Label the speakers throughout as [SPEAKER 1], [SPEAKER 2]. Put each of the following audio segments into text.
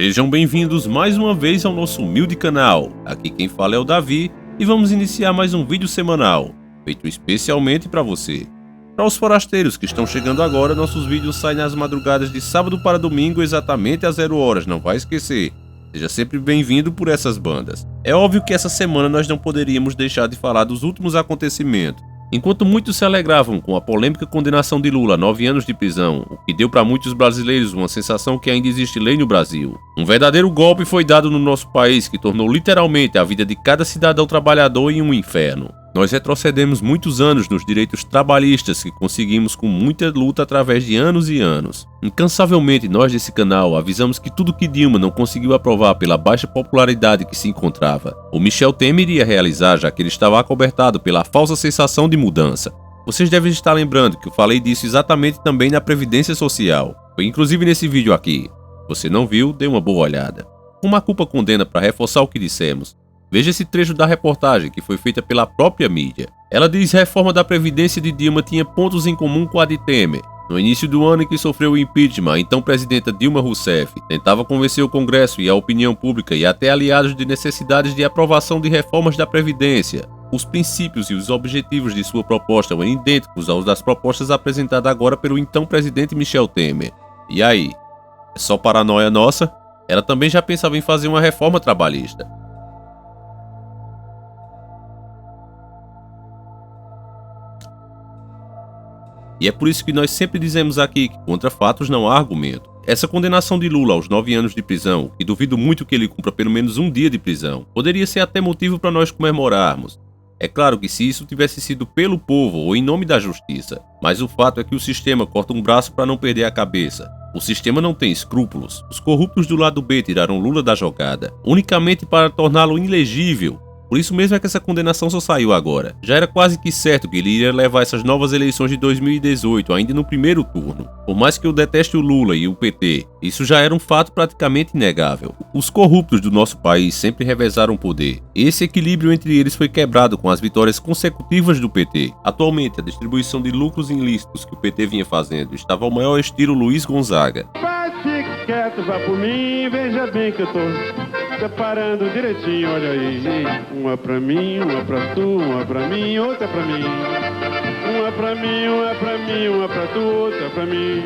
[SPEAKER 1] Sejam bem-vindos mais uma vez ao nosso humilde canal. Aqui quem fala é o Davi e vamos iniciar mais um vídeo semanal, feito especialmente para você. Para os forasteiros que estão chegando agora, nossos vídeos saem nas madrugadas de sábado para domingo exatamente às 0 horas, não vai esquecer. Seja sempre bem-vindo por essas bandas. É óbvio que essa semana nós não poderíamos deixar de falar dos últimos acontecimentos. Enquanto muitos se alegravam com a polêmica condenação de Lula a 9 anos de prisão, o que deu para muitos brasileiros uma sensação que ainda existe lei no Brasil. Um verdadeiro golpe foi dado no nosso país que tornou literalmente a vida de cada cidadão trabalhador em um inferno. Nós retrocedemos muitos anos nos direitos trabalhistas que conseguimos com muita luta através de anos e anos. Incansavelmente nós desse canal avisamos que tudo que Dilma não conseguiu aprovar pela baixa popularidade que se encontrava, o Michel Temer iria realizar, já que ele estava acobertado pela falsa sensação de mudança. Vocês devem estar lembrando que eu falei disso exatamente também na Previdência Social. Foi inclusive nesse vídeo aqui. Se você não viu, dê uma boa olhada. Como a culpa condena para reforçar o que dissemos, veja esse trecho da reportagem que foi feita pela própria mídia. Ela diz que a reforma da Previdência de Dilma tinha pontos em comum com a de Temer. No início do ano em que sofreu o impeachment, a então presidenta Dilma Rousseff tentava convencer o Congresso e a opinião pública e até aliados de necessidades de aprovação de reformas da Previdência. Os princípios e os objetivos de sua proposta eram idênticos aos das propostas apresentadas agora pelo então presidente Michel Temer. E aí? É só paranoia nossa? Ela também já pensava em fazer uma reforma trabalhista. E é por isso que nós sempre dizemos aqui que contra fatos não há argumento. Essa condenação de Lula aos 9 anos de prisão, e duvido muito que ele cumpra pelo menos um dia de prisão, poderia ser até motivo para nós comemorarmos. É claro que se isso tivesse sido pelo povo ou em nome da justiça, mas o fato é que o sistema corta um braço para não perder a cabeça. O sistema não tem escrúpulos. Os corruptos do lado B tiraram Lula da jogada, unicamente para torná-lo ilegível. Por isso mesmo é que essa condenação só saiu agora. Já era quase que certo que ele iria levar essas novas eleições de 2018, ainda no primeiro turno. Por mais que eu deteste o Lula e o PT, isso já era um fato praticamente inegável. Os corruptos do nosso país sempre revezaram o poder. Esse equilíbrio entre eles foi quebrado com as vitórias consecutivas do PT. Atualmente, a distribuição de lucros ilícitos que o PT vinha fazendo estava ao maior estilo Luiz Gonzaga.
[SPEAKER 2] Fique quieto, vá por mim, veja bem que eu tô separando direitinho, olha aí. Uma pra mim, uma pra tu, uma pra mim, outra pra mim. Uma pra mim, uma pra mim, uma pra tu, outra pra mim.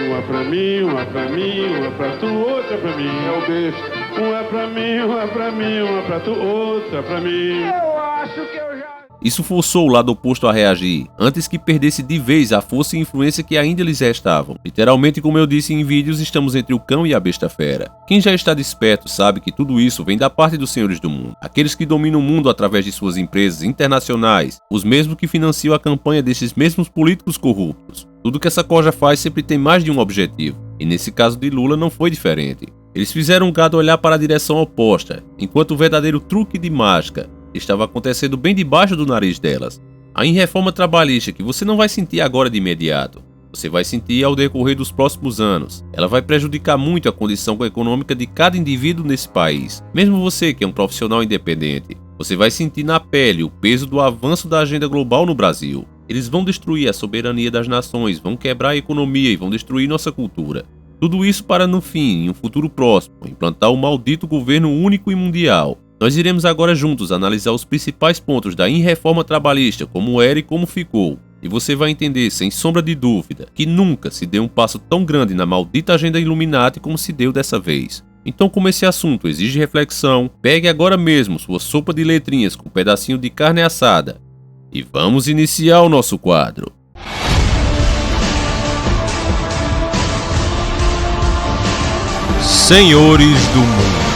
[SPEAKER 2] Uma pra mim, uma pra mim, uma pra tu, outra pra mim. É o besta. Uma pra mim, uma pra mim, uma pra tu, outra pra mim. Eu acho que eu já...
[SPEAKER 1] Isso forçou o lado oposto a reagir, antes que perdesse de vez a força e influência que ainda lhes restavam. Literalmente, como eu disse em vídeos, estamos entre o cão e a besta fera. Quem já está desperto sabe que tudo isso vem da parte dos senhores do mundo, aqueles que dominam o mundo através de suas empresas internacionais, os mesmos que financiam a campanha desses mesmos políticos corruptos. Tudo que essa corja faz sempre tem mais de um objetivo, e nesse caso de Lula não foi diferente. Eles fizeram o gado olhar para a direção oposta, enquanto o verdadeiro truque de mágica estava acontecendo bem debaixo do nariz delas. A reforma trabalhista que você não vai sentir agora de imediato, você vai sentir ao decorrer dos próximos anos. Ela vai prejudicar muito a condição econômica de cada indivíduo nesse país. Mesmo você que é um profissional independente, você vai sentir na pele o peso do avanço da agenda global no Brasil. Eles vão destruir a soberania das nações, vão quebrar a economia e vão destruir nossa cultura. Tudo isso para no fim, em um futuro próximo, implantar o maldito governo único e mundial. Nós iremos agora juntos analisar os principais pontos da reforma trabalhista, como era e como ficou. E você vai entender, sem sombra de dúvida, que nunca se deu um passo tão grande na maldita agenda Illuminati como se deu dessa vez. Então, como esse assunto exige reflexão, pegue agora mesmo sua sopa de letrinhas com um pedacinho de carne assada. E vamos iniciar o nosso quadro. Senhores do Mundo.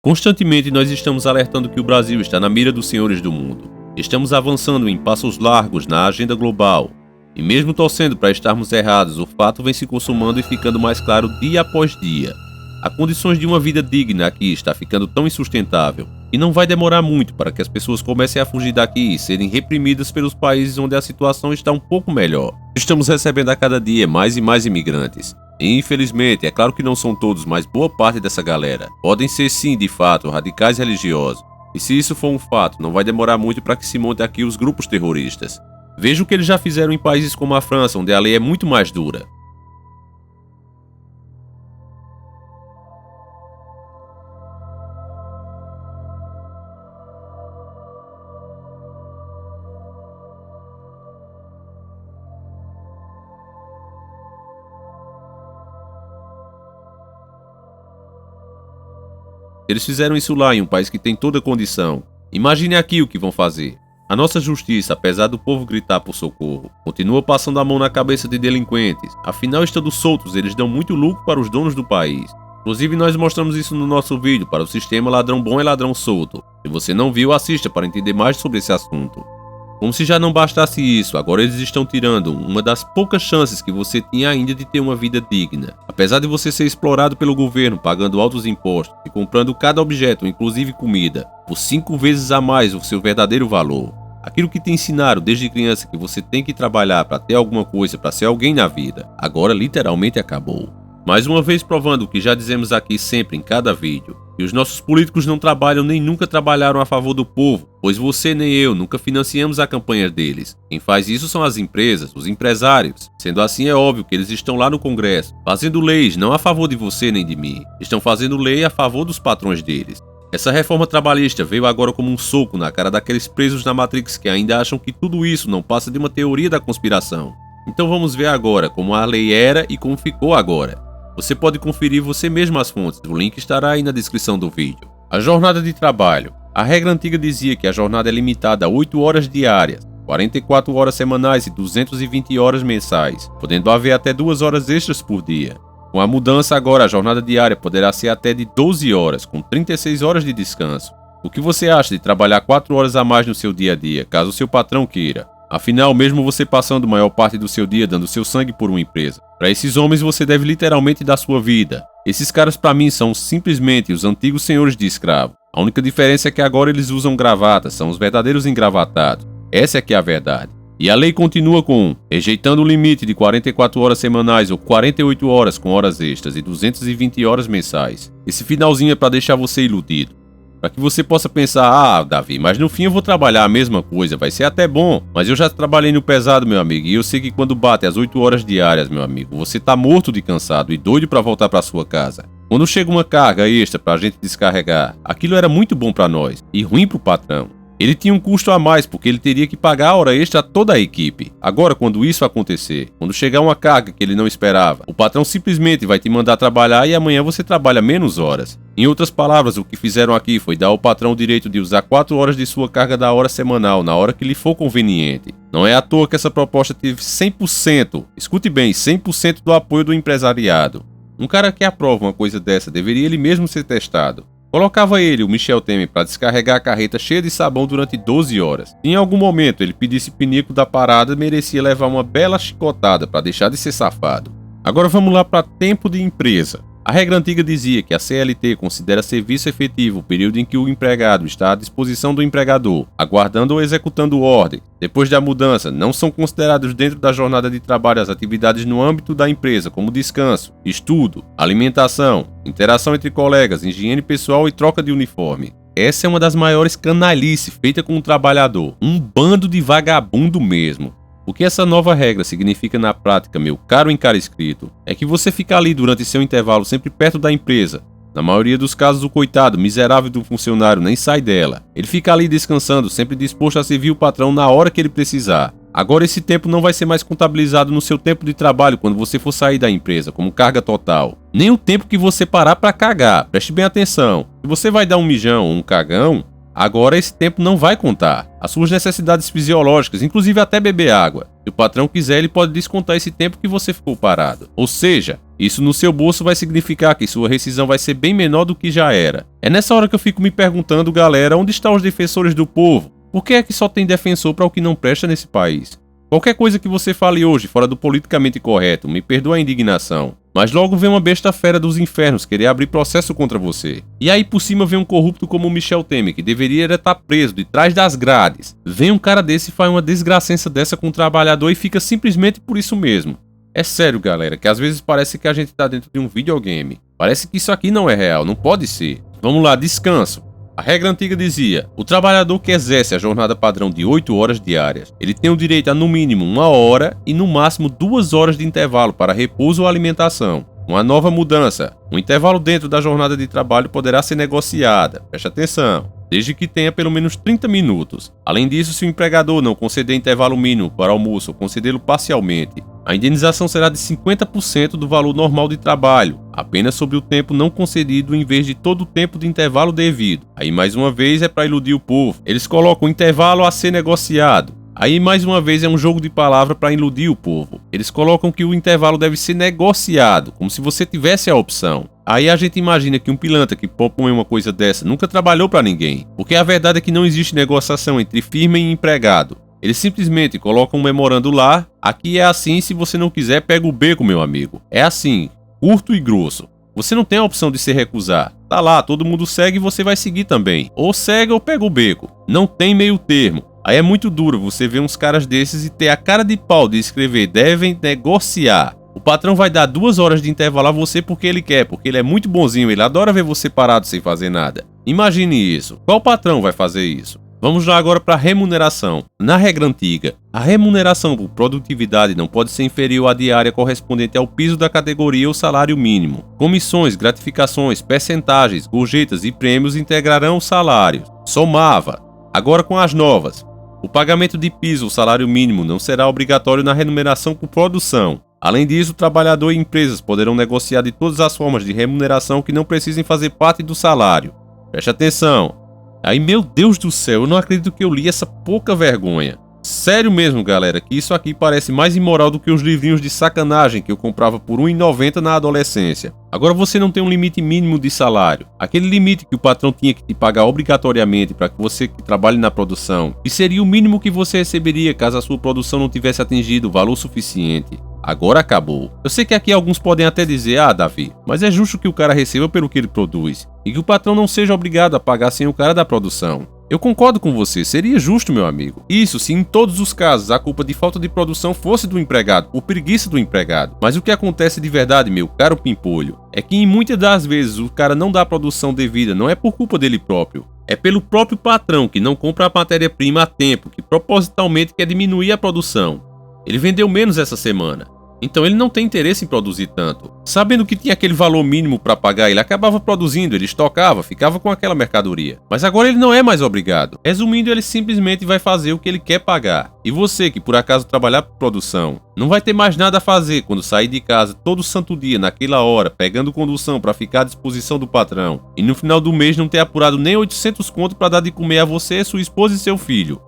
[SPEAKER 1] Constantemente nós estamos alertando que o Brasil está na mira dos senhores do mundo. Estamos avançando em passos largos na agenda global. E mesmo torcendo para estarmos errados, o fato vem se consumando e ficando mais claro dia após dia. As condições de uma vida digna aqui está ficando tão insustentável e não vai demorar muito para que as pessoas comecem a fugir daqui e serem reprimidas pelos países onde a situação está um pouco melhor. Estamos recebendo a cada dia mais e mais imigrantes. E infelizmente, é claro que não são todos, mas boa parte dessa galera podem ser sim, de fato, radicais religiosos. E se isso for um fato, não vai demorar muito para que se montem aqui os grupos terroristas. Veja o que eles já fizeram em países como a França, onde a lei é muito mais dura. Eles fizeram isso lá em um país que tem toda a condição. Imagine aqui o que vão fazer. A nossa justiça, apesar do povo gritar por socorro, continua passando a mão na cabeça de delinquentes. Afinal, estando soltos, eles dão muito lucro para os donos do país. Inclusive, nós mostramos isso no nosso vídeo para o sistema Ladrão Bom é Ladrão Solto. Se você não viu, assista para entender mais sobre esse assunto. Como se já não bastasse isso, agora eles estão tirando uma das poucas chances que você tinha ainda de ter uma vida digna. Apesar de você ser explorado pelo governo, pagando altos impostos e comprando cada objeto, inclusive comida, por 5 vezes a mais o seu verdadeiro valor. Aquilo que te ensinaram desde criança que você tem que trabalhar para ter alguma coisa, para ser alguém na vida, agora literalmente acabou. Mais uma vez provando o que já dizemos aqui sempre em cada vídeo, que os nossos políticos não trabalham nem nunca trabalharam a favor do povo, pois você nem eu nunca financiamos a campanha deles. Quem faz isso são as empresas, os empresários. Sendo assim, é óbvio que eles estão lá no Congresso, fazendo leis não a favor de você nem de mim, estão fazendo lei a favor dos patrões deles. Essa reforma trabalhista veio agora como um soco na cara daqueles presos na Matrix que ainda acham que tudo isso não passa de uma teoria da conspiração. Então vamos ver agora como a lei era e como ficou agora. Você pode conferir você mesmo as fontes, o link estará aí na descrição do vídeo. A jornada de trabalho. A regra antiga dizia que a jornada é limitada a 8 horas diárias, 44 horas semanais e 220 horas mensais, podendo haver até 2 horas extras por dia. Com a mudança agora, a jornada diária poderá ser até de 12 horas, com 36 horas de descanso. O que você acha de trabalhar 4 horas a mais no seu dia a dia, caso o seu patrão queira? Afinal, mesmo você passando a maior parte do seu dia dando seu sangue por uma empresa, para esses homens você deve literalmente dar sua vida. Esses caras para mim são simplesmente os antigos senhores de escravo. A única diferença é que agora eles usam gravatas, são os verdadeiros engravatados. Essa é que é a verdade. E a lei continua com rejeitando o limite de 44 horas semanais ou 48 horas com horas extras e 220 horas mensais. Esse finalzinho é para deixar você iludido. Para que você possa pensar, Davi, mas no fim eu vou trabalhar a mesma coisa, vai ser até bom. Mas eu já trabalhei no pesado, meu amigo, e eu sei que quando bate as 8 horas diárias, meu amigo, você tá morto de cansado e doido para voltar para sua casa. Quando chega uma carga extra pra gente descarregar, aquilo era muito bom para nós e ruim pro patrão. Ele tinha um custo a mais porque ele teria que pagar a hora extra a toda a equipe. Agora, quando isso acontecer, quando chegar uma carga que ele não esperava, o patrão simplesmente vai te mandar trabalhar e amanhã você trabalha menos horas. Em outras palavras, o que fizeram aqui foi dar ao patrão o direito de usar 4 horas de sua carga da hora semanal, na hora que lhe for conveniente. Não é à toa que essa proposta teve 100%, escute bem, 100% do apoio do empresariado. Um cara que aprova uma coisa dessa deveria ele mesmo ser testado. Colocava ele, o Michel Temer, para descarregar a carreta cheia de sabão durante 12 horas. Se em algum momento ele pedisse pinico da parada, merecia levar uma bela chicotada para deixar de ser safado. Agora vamos lá para tempo de empresa. A regra antiga dizia que a CLT considera serviço efetivo o período em que o empregado está à disposição do empregador, aguardando ou executando ordem. Depois da mudança, não são considerados dentro da jornada de trabalho as atividades no âmbito da empresa, como descanso, estudo, alimentação, interação entre colegas, higiene pessoal e troca de uniforme. Essa é uma das maiores canalices feita com o trabalhador, um bando de vagabundo mesmo. O que essa nova regra significa na prática, meu caro inscrito, é que você fica ali durante seu intervalo sempre perto da empresa. Na maioria dos casos, o coitado, miserável do funcionário nem sai dela. Ele fica ali descansando, sempre disposto a servir o patrão na hora que ele precisar. Agora esse tempo não vai ser mais contabilizado no seu tempo de trabalho quando você for sair da empresa, como carga total. Nem o tempo que você parar para cagar, preste bem atenção. Se você vai dar um mijão ou um cagão, agora esse tempo não vai contar. As suas necessidades fisiológicas, inclusive até beber água. Se o patrão quiser, ele pode descontar esse tempo que você ficou parado. Ou seja, isso no seu bolso vai significar que sua rescisão vai ser bem menor do que já era. É nessa hora que eu fico me perguntando, galera, onde estão os defensores do povo? Por que é que só tem defensor para o que não presta nesse país? Qualquer coisa que você fale hoje fora do politicamente correto, me perdoa a indignação. Mas logo vem uma besta fera dos infernos querer abrir processo contra você. E aí por cima vem um corrupto como o Michel Temer, que deveria estar preso de trás das grades. Vem um cara desse e faz uma desgracença dessa com o trabalhador e fica simplesmente por isso mesmo. É sério, galera, que às vezes parece que a gente tá dentro de um videogame. Parece que isso aqui não é real, não pode ser. Vamos lá, descanso. A regra antiga dizia, o trabalhador que exerce a jornada padrão de 8 horas diárias, ele tem o direito a no mínimo 1 hora e no máximo 2 horas de intervalo para repouso ou alimentação. Uma nova mudança, o intervalo dentro da jornada de trabalho poderá ser negociada, preste atenção, desde que tenha pelo menos 30 minutos. Além disso, se o empregador não conceder intervalo mínimo para almoço ou concedê-lo parcialmente, a indenização será de 50% do valor normal de trabalho. apenas sobre o tempo não concedido em vez de todo o tempo de intervalo devido. Aí mais uma vez é para iludir o povo. Eles colocam o intervalo a ser negociado. Aí mais uma vez é um jogo de palavras para iludir o povo. Eles colocam que o intervalo deve ser negociado, como se você tivesse a opção. Aí a gente imagina que um pilantra que propõe uma coisa dessa nunca trabalhou para ninguém, porque a verdade é que não existe negociação entre firma e empregado. Eles simplesmente colocam um memorando lá, aqui é assim, se você não quiser pega o beco, meu amigo. É assim, curto e grosso. Você não tem a opção de se recusar. Tá lá, todo mundo segue e você vai seguir também. Ou segue ou pega o beco. Não tem meio termo. Aí é muito duro você ver uns caras desses e ter a cara de pau de escrever devem negociar. O patrão vai dar 2 horas de intervalo a você porque ele quer, porque ele é muito bonzinho, ele adora ver você parado sem fazer nada. Imagine isso. Qual patrão vai fazer isso? Vamos lá agora para a remuneração. Na regra antiga, a remuneração por produtividade não pode ser inferior à diária correspondente ao piso da categoria ou salário mínimo. Comissões, gratificações, percentagens, gorjetas e prêmios integrarão o salário. Somava. Agora com as novas. O pagamento de piso ou salário mínimo não será obrigatório na remuneração por produção. Além disso, o trabalhador e empresas poderão negociar de todas as formas de remuneração que não precisem fazer parte do salário. Preste atenção. Aí, meu Deus do céu, eu não acredito que eu li essa pouca vergonha. Sério mesmo, galera, que isso aqui parece mais imoral do que os livrinhos de sacanagem que eu comprava por R$ 1,90 na adolescência. Agora você não tem um limite mínimo de salário. Aquele limite que o patrão tinha que te pagar obrigatoriamente para que você que trabalhe na produção, e seria o mínimo que você receberia caso a sua produção não tivesse atingido o valor suficiente. Agora acabou. Eu sei que aqui alguns podem até dizer, Davi, mas é justo que o cara receba pelo que ele produz, e que o patrão não seja obrigado a pagar sem o cara da produção. Eu concordo com você, seria justo, meu amigo. Isso se em todos os casos a culpa de falta de produção fosse do empregado, por preguiça do empregado. Mas o que acontece de verdade, meu caro pimpolho, é que em muitas das vezes o cara não dá a produção devida, não é por culpa dele próprio. É pelo próprio patrão que não compra a matéria-prima a tempo, que propositalmente quer diminuir a produção. Ele vendeu menos essa semana. Então ele não tem interesse em produzir tanto. Sabendo que tinha aquele valor mínimo para pagar, ele acabava produzindo, ele estocava, ficava com aquela mercadoria. Mas agora ele não é mais obrigado. Resumindo, ele simplesmente vai fazer o que ele quer pagar. E você que por acaso trabalhar por produção, não vai ter mais nada a fazer quando sair de casa todo santo dia, naquela hora, pegando condução para ficar à disposição do patrão. E no final do mês não ter apurado nem 800 conto para dar de comer a você, sua esposa e seu filho.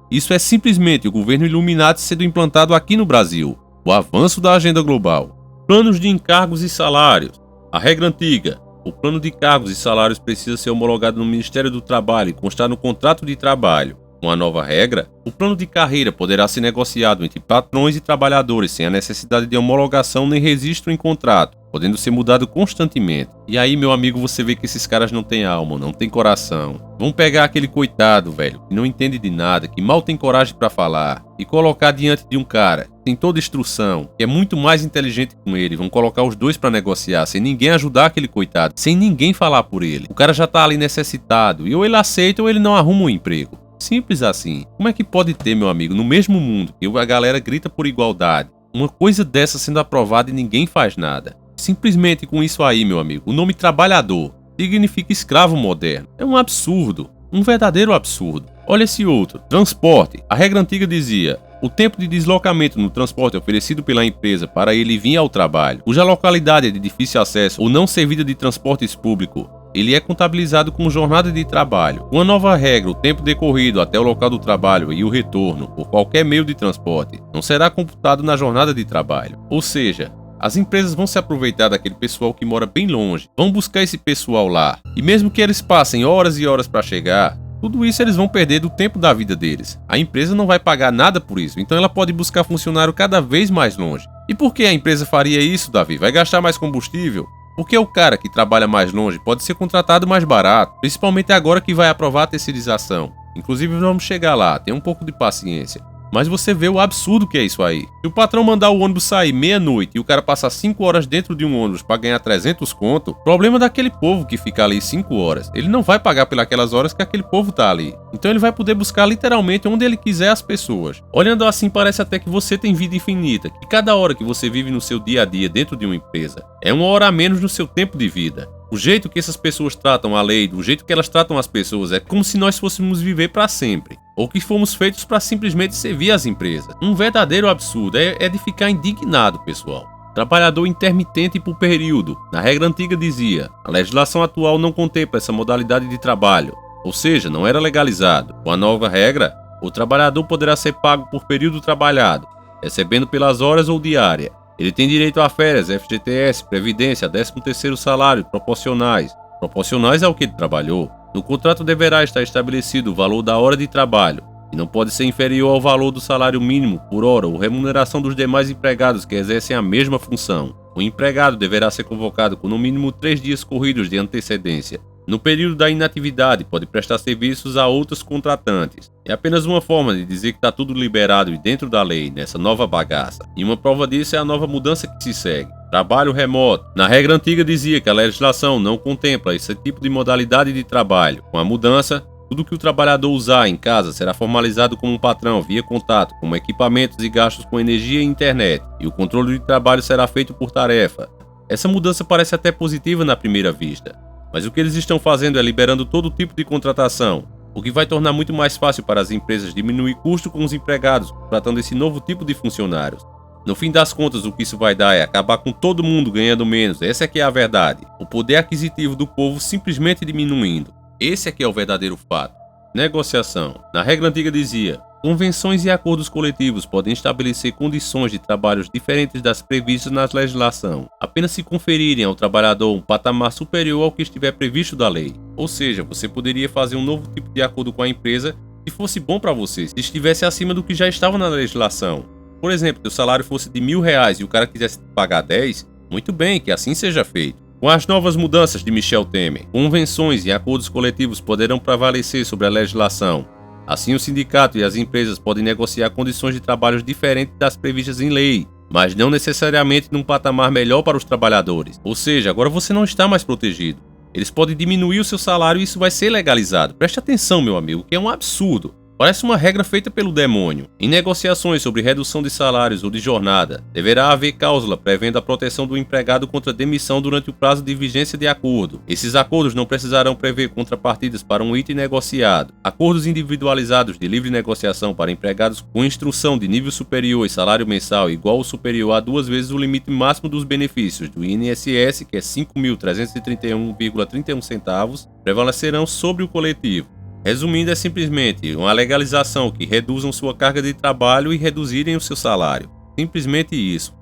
[SPEAKER 1] Isso é simplesmente o governo Illuminati sendo implantado aqui no Brasil, o avanço da agenda global. Planos de encargos e salários. A regra antiga, o plano de cargos e salários precisa ser homologado no Ministério do Trabalho e constar no contrato de trabalho. Com a nova regra, o plano de carreira poderá ser negociado entre patrões e trabalhadores sem a necessidade de homologação nem registro em contrato, podendo ser mudado constantemente. E aí, meu amigo, você vê que esses caras não têm alma, não têm coração. Vão pegar aquele coitado, velho, que não entende de nada, que mal tem coragem pra falar, e colocar diante de um cara que tem toda instrução, que é muito mais inteligente com ele. Vão colocar os dois pra negociar, sem ninguém ajudar aquele coitado, sem ninguém falar por ele. O cara já tá ali necessitado, e ou ele aceita ou ele não arruma um emprego. Simples assim. Como é que pode ter, meu amigo, no mesmo mundo que a galera grita por igualdade, uma coisa dessa sendo aprovada e ninguém faz nada? Simplesmente com isso aí, meu amigo, o nome trabalhador significa escravo moderno. É um absurdo, um verdadeiro absurdo. Olha esse outro, transporte. A regra antiga dizia: o tempo de deslocamento no transporte oferecido pela empresa para ele vir ao trabalho, cuja localidade é de difícil acesso ou não servida de transportes públicos, ele é contabilizado como jornada de trabalho. Com a nova regra, o tempo decorrido até o local do trabalho e o retorno, por qualquer meio de transporte, não será computado na jornada de trabalho. Ou seja, as empresas vão se aproveitar daquele pessoal que mora bem longe, vão buscar esse pessoal lá, e mesmo que eles passem horas e horas para chegar, tudo isso eles vão perder do tempo da vida deles. A empresa não vai pagar nada por isso, então ela pode buscar funcionário cada vez mais longe. E por que a empresa faria isso, Davi? Vai gastar mais combustível? Porque o cara que trabalha mais longe pode ser contratado mais barato, principalmente agora que vai aprovar a terceirização. Inclusive vamos chegar lá, tenha um pouco de paciência. Mas você vê o absurdo que é isso aí. Se o patrão mandar o ônibus sair meia-noite e o cara passar 5 horas dentro de um ônibus para ganhar 300 conto, problema daquele povo que fica ali 5 horas. Ele não vai pagar pelas horas que aquele povo tá ali. Então ele vai poder buscar literalmente onde ele quiser as pessoas. Olhando assim, parece até que você tem vida infinita, que cada hora que você vive no seu dia a dia dentro de uma empresa é 1 hora a menos no seu tempo de vida. O jeito que essas pessoas tratam a lei, do jeito que elas tratam as pessoas, é como se nós fôssemos viver para sempre. Ou que fomos feitos para simplesmente servir as empresas. Um verdadeiro absurdo, é de ficar indignado, pessoal. Trabalhador intermitente por período. Na regra antiga dizia, a legislação atual não contempla essa modalidade de trabalho, ou seja, não era legalizado. Com a nova regra, o trabalhador poderá ser pago por período trabalhado, recebendo pelas horas ou diária. Ele tem direito a férias, FGTS, previdência, 13º salário, proporcionais ao que ele trabalhou. No contrato deverá estar estabelecido o valor da hora de trabalho, e não pode ser inferior ao valor do salário mínimo por hora ou remuneração dos demais empregados que exercem a mesma função. O empregado deverá ser convocado com no mínimo 3 dias corridos de antecedência. No período da inatividade, pode prestar serviços a outros contratantes. É apenas uma forma de dizer que está tudo liberado e dentro da lei, nessa nova bagaça. E uma prova disso é a nova mudança que se segue. Trabalho remoto. Na regra antiga dizia que a legislação não contempla esse tipo de modalidade de trabalho. Com a mudança, tudo que o trabalhador usar em casa será formalizado como um patrão via contato, como equipamentos e gastos com energia e internet, e o controle de trabalho será feito por tarefa. Essa mudança parece até positiva na primeira vista, mas o que eles estão fazendo é liberando todo tipo de contratação, o que vai tornar muito mais fácil para as empresas diminuir custo com os empregados, tratando esse novo tipo de funcionários. No fim das contas, o que isso vai dar é acabar com todo mundo ganhando menos, essa é que é a verdade. O poder aquisitivo do povo simplesmente diminuindo. Esse aqui é o verdadeiro fato. Negociação. Na regra antiga dizia, convenções e acordos coletivos podem estabelecer condições de trabalhos diferentes das previstas na legislação, apenas se conferirem ao trabalhador um patamar superior ao que estiver previsto da lei. Ou seja, você poderia fazer um novo tipo de acordo com a empresa que fosse bom para você, se estivesse acima do que já estava na legislação. Por exemplo, se o salário fosse de R$1.000 e o cara quisesse pagar 10, muito bem, que assim seja feito. Com as novas mudanças de Michel Temer, convenções e acordos coletivos poderão prevalecer sobre a legislação. Assim, o sindicato e as empresas podem negociar condições de trabalho diferentes das previstas em lei, mas não necessariamente num patamar melhor para os trabalhadores. Ou seja, agora você não está mais protegido. Eles podem diminuir o seu salário e isso vai ser legalizado. Preste atenção, meu amigo, que é um absurdo. Parece uma regra feita pelo demônio. Em negociações sobre redução de salários ou de jornada, deverá haver cláusula prevendo a proteção do empregado contra demissão durante o prazo de vigência de acordo. Esses acordos não precisarão prever contrapartidas para um item negociado. Acordos individualizados de livre negociação para empregados com instrução de nível superior e salário mensal igual ou superior a 2 vezes o limite máximo dos benefícios do INSS, que é 5.331,31 centavos, prevalecerão sobre o coletivo. Resumindo, é simplesmente uma legalização que reduzam sua carga de trabalho e reduzirem o seu salário. Simplesmente isso.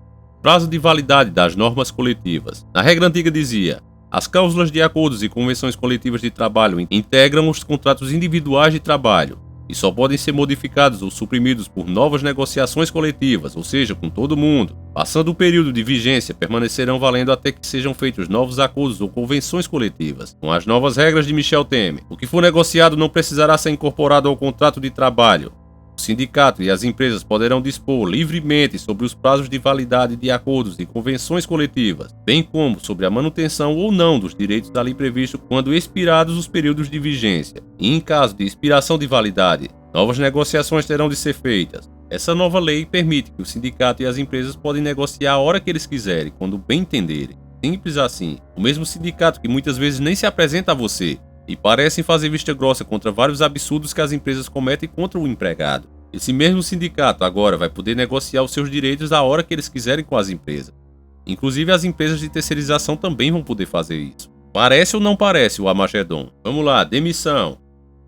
[SPEAKER 1] Prazo de validade das normas coletivas. Na regra antiga dizia, as cláusulas de acordos e convenções coletivas de trabalho integram os contratos individuais de trabalho e só podem ser modificados ou suprimidos por novas negociações coletivas, ou seja, com todo mundo. Passando o período de vigência, permanecerão valendo até que sejam feitos novos acordos ou convenções coletivas. Com as novas regras de Michel Temer, o que for negociado não precisará ser incorporado ao contrato de trabalho. O sindicato e as empresas poderão dispor livremente sobre os prazos de validade de acordos e convenções coletivas, bem como sobre a manutenção ou não dos direitos ali previstos quando expirados os períodos de vigência. E em caso de expiração de validade, novas negociações terão de ser feitas. Essa nova lei permite que o sindicato e as empresas podem negociar a hora que eles quiserem, quando bem entenderem. Simples assim. O mesmo sindicato que muitas vezes nem se apresenta a você e parecem fazer vista grossa contra vários absurdos que as empresas cometem contra o empregado. Esse mesmo sindicato agora vai poder negociar os seus direitos a hora que eles quiserem com as empresas. Inclusive as empresas de terceirização também vão poder fazer isso. Parece ou não parece o Armagedon? Vamos lá, demissão.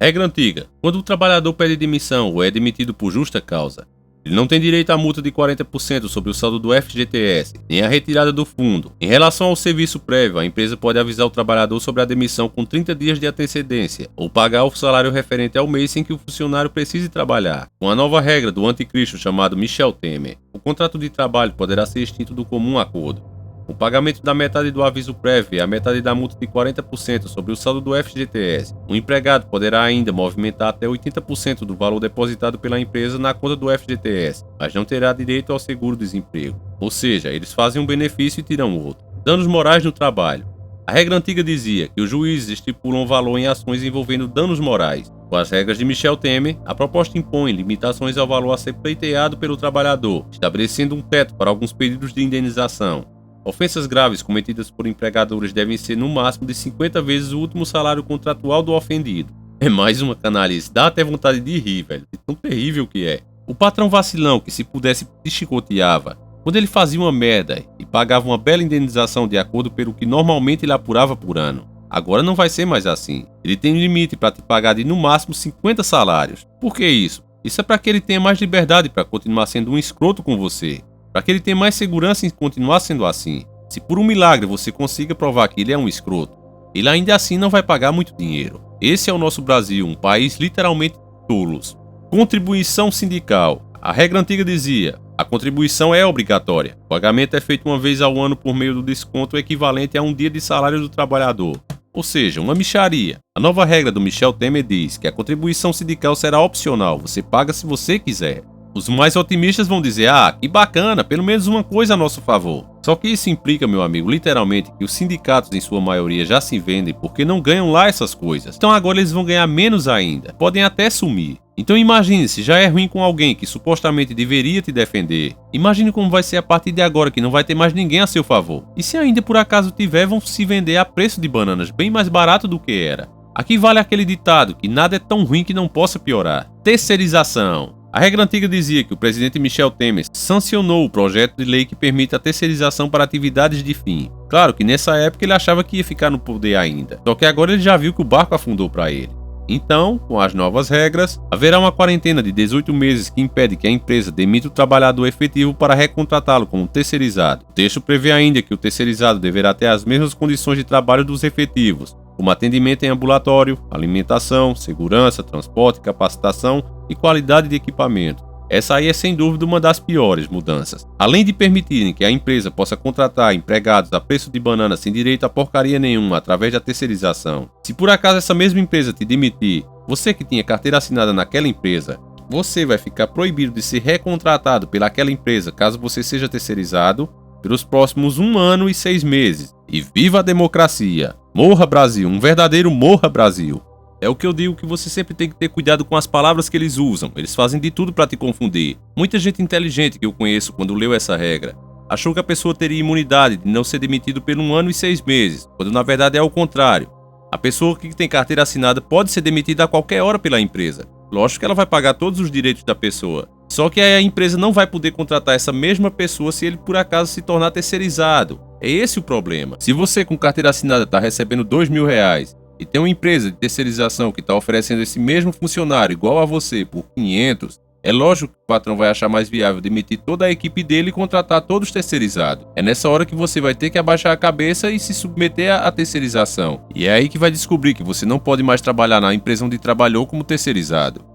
[SPEAKER 1] Regra antiga. Quando o trabalhador pede demissão ou é demitido por justa causa, ele não tem direito à multa de 40% sobre o saldo do FGTS, nem à retirada do fundo. Em relação ao serviço prévio, a empresa pode avisar o trabalhador sobre a demissão com 30 dias de antecedência, ou pagar o salário referente ao mês em que o funcionário precise trabalhar. Com a nova regra do anticristo chamado Michel Temer, o contrato de trabalho poderá ser extinto do comum acordo. O pagamento da metade do aviso prévio e a metade da multa de 40% sobre o saldo do FGTS. O empregado poderá ainda movimentar até 80% do valor depositado pela empresa na conta do FGTS, mas não terá direito ao seguro-desemprego. Ou seja, eles fazem um benefício e tiram outro. Danos morais no trabalho. A regra antiga dizia que os juízes estipulam valor em ações envolvendo danos morais. Com as regras de Michel Temer, a proposta impõe limitações ao valor a ser pleiteado pelo trabalhador, estabelecendo um teto para alguns pedidos de indenização. Ofensas graves cometidas por empregadores devem ser no máximo de 50 vezes o último salário contratual do ofendido. É mais uma canalice, dá até vontade de rir, velho, de tão terrível que é. O patrão vacilão que se pudesse te chicoteava. quando ele fazia uma merda e pagava uma bela indenização de acordo pelo que normalmente ele apurava por ano. Agora não vai ser mais assim. Ele tem um limite para te pagar de no máximo 50 salários. Por que isso? Isso é para que ele tenha mais liberdade para continuar sendo um escroto com você. Para que ele tenha mais segurança em continuar sendo assim. Se por um milagre você consiga provar que ele é um escroto, ele ainda assim não vai pagar muito dinheiro. Esse é o nosso Brasil, um país literalmente tolos. Contribuição sindical. A regra antiga dizia: a contribuição é obrigatória. O pagamento é feito uma vez ao ano por meio do desconto equivalente a um dia de salário do trabalhador. Ou seja, uma mixaria. A nova regra do Michel Temer diz que a contribuição sindical será opcional, você paga se você quiser. Os mais otimistas vão dizer: ah, que bacana, pelo menos uma coisa a nosso favor. Só que isso implica, meu amigo, literalmente que os sindicatos em sua maioria já se vendem porque não ganham lá essas coisas. Então agora eles vão ganhar menos ainda, podem até sumir. Então imagine, se já é ruim com alguém que supostamente deveria te defender, imagine como vai ser a partir de agora, que não vai ter mais ninguém a seu favor. E se ainda por acaso tiver, vão se vender a preço de bananas, bem mais barato do que era. Aqui vale aquele ditado que nada é tão ruim que não possa piorar. Terceirização. A regra antiga dizia que o presidente Michel Temer sancionou o projeto de lei que permite a terceirização para atividades de fim. Claro que nessa época ele achava que ia ficar no poder ainda, só que agora ele já viu que o barco afundou para ele. Então, com as novas regras, haverá uma quarentena de 18 meses que impede que a empresa demita o trabalhador efetivo para recontratá-lo como terceirizado. O texto prevê ainda que o terceirizado deverá ter as mesmas condições de trabalho dos efetivos, como atendimento em ambulatório, alimentação, segurança, transporte, capacitação e qualidade de equipamento. Essa aí é sem dúvida uma das piores mudanças. Além de permitirem que a empresa possa contratar empregados a preço de banana sem direito a porcaria nenhuma através da terceirização. Se por acaso essa mesma empresa te demitir, você que tinha carteira assinada naquela empresa, você vai ficar proibido de ser recontratado pelaquela empresa caso você seja terceirizado pelos próximos 1 ano e 6 meses. E viva a democracia! Morra Brasil, um verdadeiro morra Brasil! É o que eu digo, que você sempre tem que ter cuidado com as palavras que eles usam. Eles fazem de tudo para te confundir. Muita gente inteligente que eu conheço, quando leu essa regra, achou que a pessoa teria imunidade de não ser demitido por 1 ano e 6 meses, quando na verdade é o contrário. A pessoa que tem carteira assinada pode ser demitida a qualquer hora pela empresa. Lógico que ela vai pagar todos os direitos da pessoa. Só que a empresa não vai poder contratar essa mesma pessoa se ele por acaso se tornar terceirizado. É esse o problema. Se você com carteira assinada está recebendo R$2.000 e tem uma empresa de terceirização que está oferecendo esse mesmo funcionário igual a você por 500, é lógico que o patrão vai achar mais viável demitir toda a equipe dele e contratar todos terceirizados. É nessa hora que você vai ter que abaixar a cabeça e se submeter à terceirização. E é aí que vai descobrir que você não pode mais trabalhar na empresa onde trabalhou como terceirizado.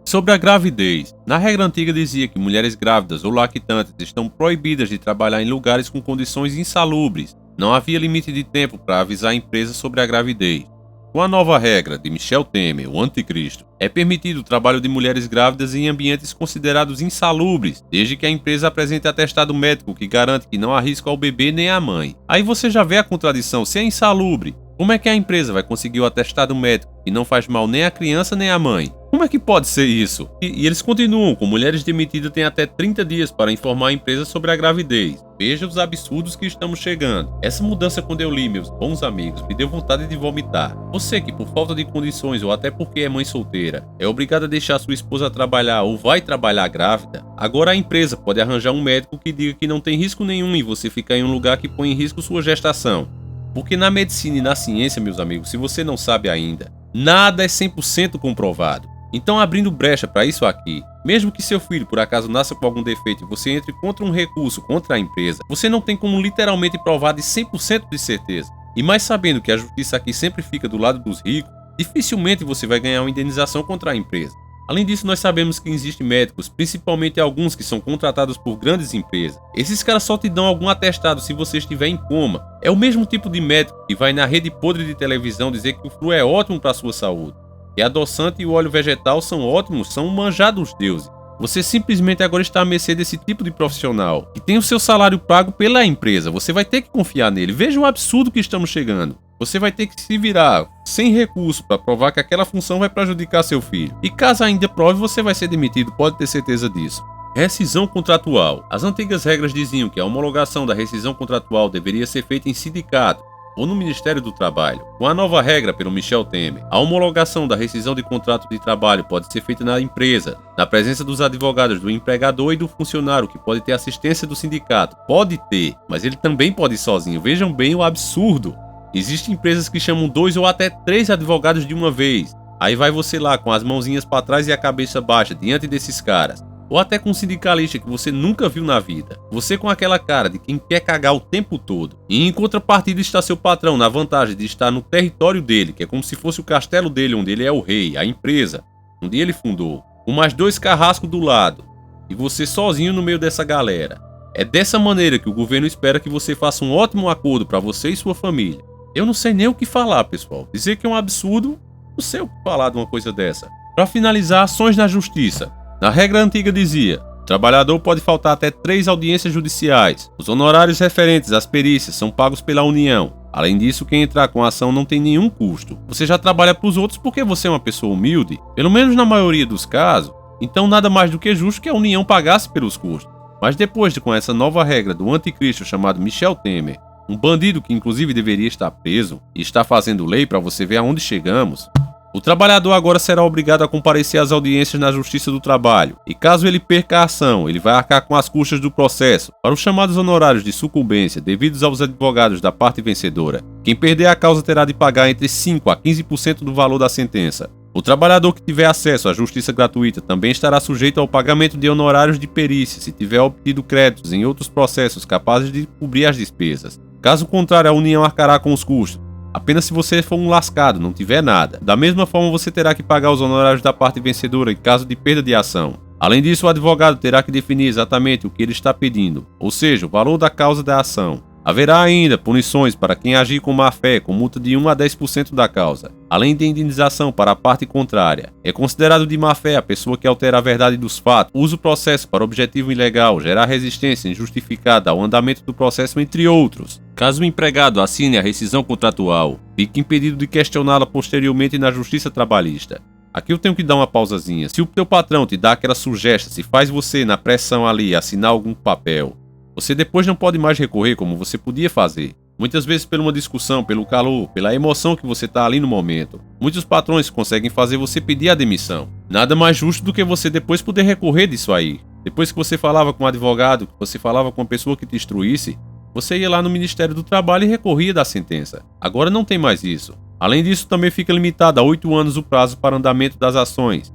[SPEAKER 1] Sobre a gravidez. Na regra antiga dizia que mulheres grávidas ou lactantes estão proibidas de trabalhar em lugares com condições insalubres. Não havia limite de tempo para avisar a empresa sobre a gravidez. Com a nova regra de Michel Temer, o anticristo, é permitido o trabalho de mulheres grávidas em ambientes considerados insalubres, desde que a empresa apresente atestado médico que garante que não há risco ao bebê nem à mãe. Aí você já vê a contradição: se é insalubre, como é que a empresa vai conseguir o atestado médico que não faz mal nem à criança nem à mãe? Como é que pode ser isso? E eles continuam: com mulheres demitidas têm até 30 dias para informar a empresa sobre a gravidez. Veja os absurdos que estamos chegando. Essa mudança, quando eu li, meus bons amigos, me deu vontade de vomitar. Você que por falta de condições ou até porque é mãe solteira, é obrigada a deixar sua esposa trabalhar ou vai trabalhar grávida, agora a empresa pode arranjar um médico que diga que não tem risco nenhum em você ficar em um lugar que põe em risco sua gestação. Porque na medicina e na ciência, meus amigos, se você não sabe ainda, nada é 100% comprovado. Então, abrindo brecha para isso aqui, mesmo que seu filho por acaso nasça com algum defeito e você entre contra um recurso contra a empresa, você não tem como literalmente provar de 100% de certeza. E mais sabendo que a justiça aqui sempre fica do lado dos ricos, dificilmente você vai ganhar uma indenização contra a empresa. Além disso, nós sabemos que existem médicos, principalmente alguns que são contratados por grandes empresas. Esses caras só te dão algum atestado se você estiver em coma. É o mesmo tipo de médico que vai na rede podre de televisão dizer que o flu é ótimo para a sua saúde. E adoçante e o óleo vegetal são ótimos, são um manjar dos deuses. Você simplesmente agora está à mercê desse tipo de profissional, que tem o seu salário pago pela empresa. Você vai ter que confiar nele. Veja o absurdo que estamos chegando. Você vai ter que se virar sem recurso para provar que aquela função vai prejudicar seu filho. E caso ainda prove, você vai ser demitido, pode ter certeza disso. Rescisão contratual. As antigas regras diziam que a homologação da rescisão contratual deveria ser feita em sindicato. ou no Ministério do Trabalho. Com a nova regra pelo Michel Temer, a homologação da rescisão de contrato de trabalho pode ser feita na empresa, na presença dos advogados do empregador e do funcionário, que pode ter assistência do sindicato. Pode ter, mas ele também pode ir sozinho. Vejam bem o absurdo. Existem empresas que chamam 2 ou até 3 advogados de uma vez. Aí vai você lá com as mãozinhas para trás e a cabeça baixa diante desses caras. Ou até com um sindicalista que você nunca viu na vida. Você com aquela cara de quem quer cagar o tempo todo. E em contrapartida está seu patrão na vantagem de estar no território dele, que é como se fosse o castelo dele, onde ele é o rei, a empresa, onde ele fundou. Com mais 2 carrascos do lado. E você sozinho no meio dessa galera. É dessa maneira que o governo espera que você faça um ótimo acordo para você e sua família. Eu não sei nem o que falar, pessoal. Dizer que é um absurdo, não sei o que falar de uma coisa dessa. Para finalizar, ações na justiça. Na regra antiga dizia: o trabalhador pode faltar até 3 audiências judiciais. Os honorários referentes às perícias são pagos pela União. Além disso, quem entrar com a ação não tem nenhum custo. Você já trabalha para os outros porque você é uma pessoa humilde, pelo menos na maioria dos casos. Então nada mais do que justo que a União pagasse pelos custos. Mas depois com essa nova regra do anticristo chamado Michel Temer, um bandido que inclusive deveria estar preso e está fazendo lei para você ver aonde chegamos, o trabalhador agora será obrigado a comparecer às audiências na Justiça do Trabalho, e caso ele perca a ação, ele vai arcar com as custas do processo. Para os chamados honorários de sucumbência devidos aos advogados da parte vencedora, quem perder a causa terá de pagar entre 5% a 15% do valor da sentença. O trabalhador que tiver acesso à justiça gratuita também estará sujeito ao pagamento de honorários de perícia se tiver obtido créditos em outros processos capazes de cobrir as despesas. Caso contrário, a União arcará com os custos, apenas se você for um lascado, não tiver nada. Da mesma forma, você terá que pagar os honorários da parte vencedora em caso de perda de ação. Além disso, o advogado terá que definir exatamente o que ele está pedindo, ou seja, o valor da causa da ação. Haverá ainda punições para quem agir com má-fé, com multa de 1 a 10% da causa, além de indenização para a parte contrária. É considerado de má-fé a pessoa que altera a verdade dos fatos, usa o processo para objetivo ilegal, gerar resistência injustificada ao andamento do processo, entre outros. Caso o empregado assine a rescisão contratual, fique impedido de questioná-la posteriormente na justiça trabalhista. Aqui eu tenho que dar uma pausazinha. Se o teu patrão te dá aquela sugestão, se faz você na pressão ali assinar algum papel, você depois não pode mais recorrer como você podia fazer. Muitas vezes por uma discussão, pelo calor, pela emoção que você está ali no momento. Muitos patrões conseguem fazer você pedir a demissão. Nada mais justo do que você depois poder recorrer disso aí. Depois que você falava com um advogado, que você falava com uma pessoa que te instruísse, você ia lá no Ministério do Trabalho e recorria da sentença. Agora não tem mais isso. Além disso, também fica limitado a 8 anos o prazo para andamento das ações.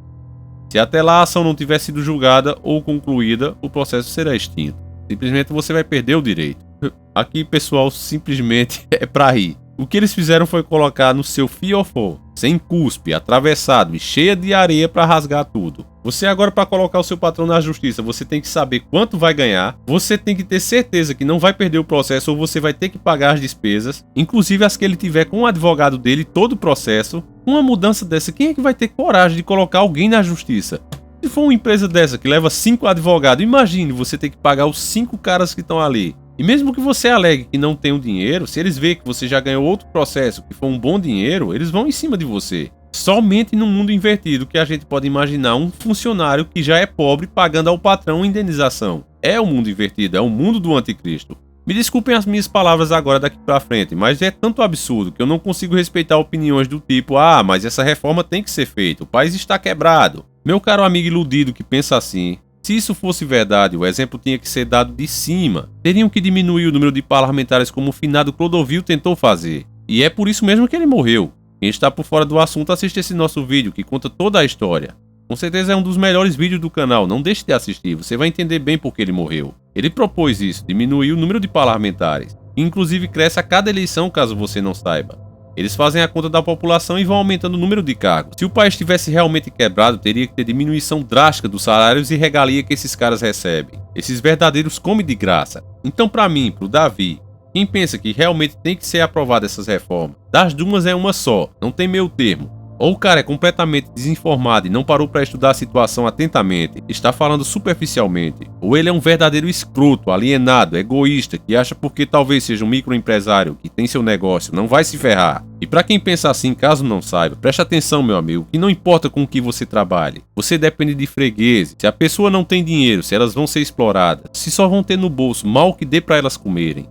[SPEAKER 1] Se até lá a ação não tiver sido julgada ou concluída, o processo será extinto. Simplesmente você vai perder o direito. Aqui, pessoal, simplesmente é pra rir. O que eles fizeram foi colocar no seu fiofó, sem cuspe, atravessado e cheia de areia para rasgar tudo. Você agora, para colocar o seu patrão na justiça, você tem que saber quanto vai ganhar, você tem que ter certeza que não vai perder o processo ou você vai ter que pagar as despesas, inclusive as que ele tiver com o advogado dele, todo o processo. Uma mudança dessa, quem é que vai ter coragem de colocar alguém na justiça? Se for uma empresa dessa que leva 5 advogados, imagine você ter que pagar os 5 caras que estão ali. E mesmo que você alegue que não tem o dinheiro, se eles verem que você já ganhou outro processo que for um bom dinheiro, eles vão em cima de você. Somente no mundo invertido que a gente pode imaginar um funcionário que já é pobre pagando ao patrão uma indenização. É o mundo invertido, é o mundo do anticristo. Me desculpem as minhas palavras agora daqui pra frente, mas é tanto absurdo que eu não consigo respeitar opiniões do tipo: ah, mas essa reforma tem que ser feita, o país está quebrado. Meu caro amigo iludido que pensa assim, se isso fosse verdade, o exemplo tinha que ser dado de cima. Teriam que diminuir o número de parlamentares como o finado Clodovil tentou fazer. E é por isso mesmo que ele morreu. Quem está por fora do assunto, assiste esse nosso vídeo que conta toda a história. Com certeza é um dos melhores vídeos do canal, não deixe de assistir, você vai entender bem por que ele morreu. Ele propôs isso, diminuir o número de parlamentares, que inclusive cresce a cada eleição caso você não saiba. Eles fazem a conta da população e vão aumentando o número de cargos. Se o país tivesse realmente quebrado, teria que ter diminuição drástica dos salários e regalia que esses caras recebem. Esses verdadeiros comem de graça. Então, para mim, pro Davi, quem pensa que realmente tem que ser aprovada essas reformas, das duas é uma só, não tem meio termo. Ou o cara é completamente desinformado e não parou para estudar a situação atentamente, está falando superficialmente, ou ele é um verdadeiro escroto, alienado, egoísta, que acha porque talvez seja um microempresário que tem seu negócio, não vai se ferrar. E para quem pensa assim, caso não saiba, preste atenção, meu amigo, que não importa com o que você trabalhe, você depende de fregueses. Se a pessoa não tem dinheiro, se elas vão ser exploradas, se só vão ter no bolso mal que dê para elas comerem,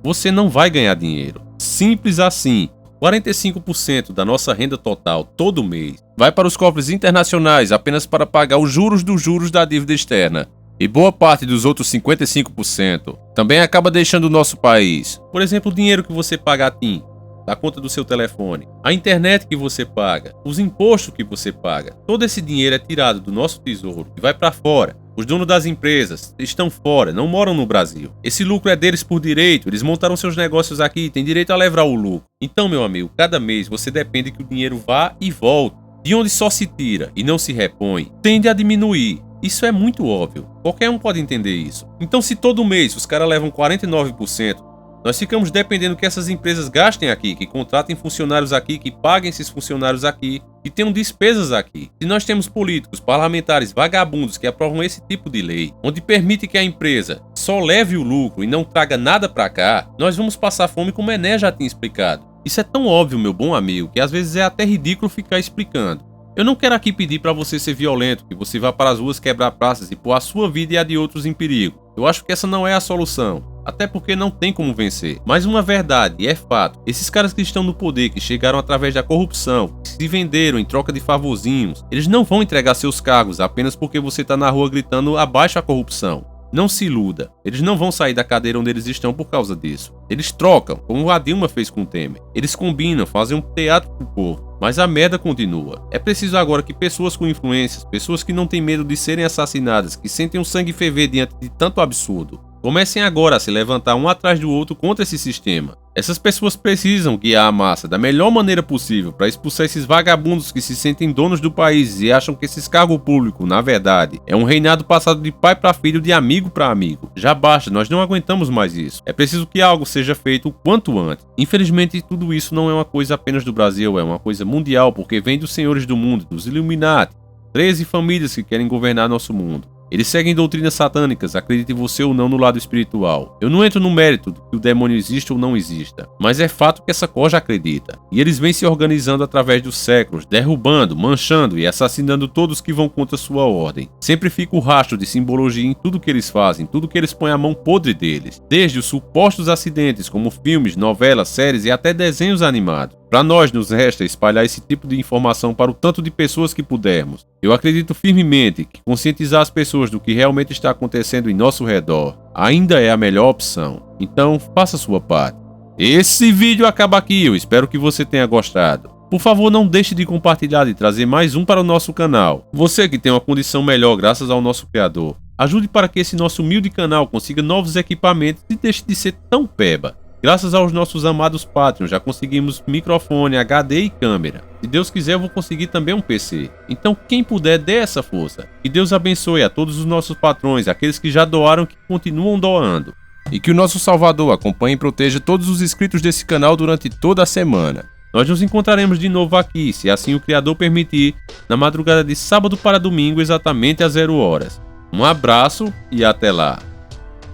[SPEAKER 1] você não vai ganhar dinheiro. Simples assim. 45% da nossa renda total todo mês vai para os cofres internacionais apenas para pagar os juros dos juros da dívida externa. E boa parte dos outros 55% também acaba deixando o nosso país. Por exemplo, o dinheiro que você paga a TIM, da conta do seu telefone, a internet que você paga, os impostos que você paga. Todo esse dinheiro é tirado do nosso tesouro e vai para fora. Os donos das empresas estão fora, não moram no Brasil. Esse lucro é deles por direito, eles montaram seus negócios aqui, têm direito a levar o lucro. Então, meu amigo, cada mês você depende que o dinheiro vá e volte. De onde só se tira e não se repõe, tende a diminuir. Isso é muito óbvio, qualquer um pode entender isso. Então, se todo mês os caras levam 49%, nós ficamos dependendo que essas empresas gastem aqui, que contratem funcionários aqui, que paguem esses funcionários aqui, que tenham despesas aqui. Se nós temos políticos, parlamentares, vagabundos que aprovam esse tipo de lei, onde permite que a empresa só leve o lucro e não traga nada para cá, nós vamos passar fome, como o Ené já tinha explicado. Isso é tão óbvio, meu bom amigo, que às vezes é até ridículo ficar explicando. Eu não quero aqui pedir para você ser violento, que você vá para as ruas quebrar praças e pôr a sua vida e a de outros em perigo. Eu acho que essa não é a solução. Até porque não tem como vencer. Mas uma verdade, e é fato, esses caras que estão no poder, que chegaram através da corrupção, que se venderam em troca de favorzinhos, eles não vão entregar seus cargos apenas porque você tá na rua gritando abaixo a corrupção. Não se iluda, eles não vão sair da cadeira onde eles estão por causa disso. Eles trocam, como a Dilma fez com o Temer. Eles combinam, fazem um teatro pro povo. Mas a merda continua. É preciso agora que pessoas com influências, pessoas que não têm medo de serem assassinadas, que sentem o sangue ferver diante de tanto absurdo, comecem agora a se levantar um atrás do outro contra esse sistema. Essas pessoas precisam guiar a massa da melhor maneira possível para expulsar esses vagabundos que se sentem donos do país e acham que esses cargos públicos, na verdade, é um reinado passado de pai para filho, de amigo para amigo. Já basta, nós não aguentamos mais isso. É preciso que algo seja feito o quanto antes. Infelizmente, tudo isso não é uma coisa apenas do Brasil, é uma coisa mundial, porque vem dos senhores do mundo, dos Illuminati, 13 famílias que querem governar nosso mundo. Eles seguem doutrinas satânicas, acredite você ou não no lado espiritual. Eu não entro no mérito de que o demônio existe ou não exista, mas é fato que essa corja acredita. E eles vêm se organizando através dos séculos, derrubando, manchando e assassinando todos que vão contra sua ordem. Sempre fica o rastro de simbologia em tudo que eles fazem, tudo que eles põem a mão podre deles. Desde os supostos acidentes, como filmes, novelas, séries e até desenhos animados. Para nós nos resta espalhar esse tipo de informação para o tanto de pessoas que pudermos. Eu acredito firmemente que conscientizar as pessoas do que realmente está acontecendo em nosso redor ainda é a melhor opção. Então, faça a sua parte. Esse vídeo acaba aqui, eu espero que você tenha gostado. Por favor, não deixe de compartilhar e trazer mais um para o nosso canal. Você que tem uma condição melhor graças ao nosso criador, ajude para que esse nosso humilde canal consiga novos equipamentos e deixe de ser tão peba. Graças aos nossos amados Patreons, já conseguimos microfone, HD e câmera. Se Deus quiser, eu vou conseguir também um PC. Então, quem puder, dê essa força. Que Deus abençoe a todos os nossos patrões, aqueles que já doaram e que continuam doando. E que o nosso Salvador acompanhe e proteja todos os inscritos desse canal durante toda a semana. Nós nos encontraremos de novo aqui, se assim o Criador permitir, na madrugada de sábado para domingo, exatamente às 0 horas. Um abraço e até lá.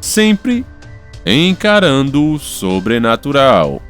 [SPEAKER 1] Sempre encarando o sobrenatural.